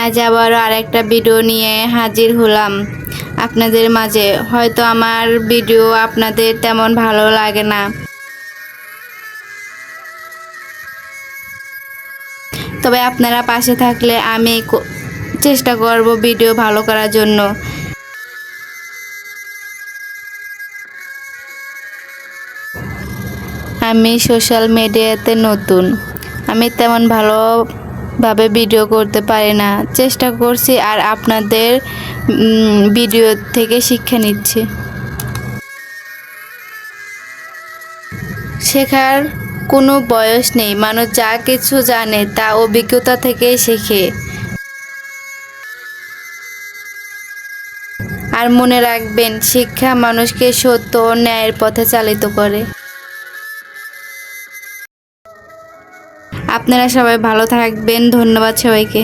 আজ আবারও আরেকটা ভিডিও নিয়ে হাজির হলাম আপনাদের মাঝে। হয়তো আমার ভিডিও আপনাদের তেমন ভালো লাগে না, তবে আপনারা পাশে থাকলে আমি চেষ্টা করব ভিডিও ভালো করার জন্য। আমি সোশ্যাল মিডিয়াতে নতুন, আমি তেমন ভালোভাবে ভিডিও করতে পারি না, চেষ্টা করছি আর আপনাদের ভিডিও থেকে শিক্ষা নিচ্ছি। শেখার কোনো বয়স নেই, মানুষ যা কিছু জানে তা অভিজ্ঞতা থেকেই শেখে। আর মনে রাখবেন, শিক্ষা মানুষকে সত্য ও ন্যায়ের পথে চালিত করে। আপনারা সবাই ভালো থাকবেন। ধন্যবাদ সবাইকে।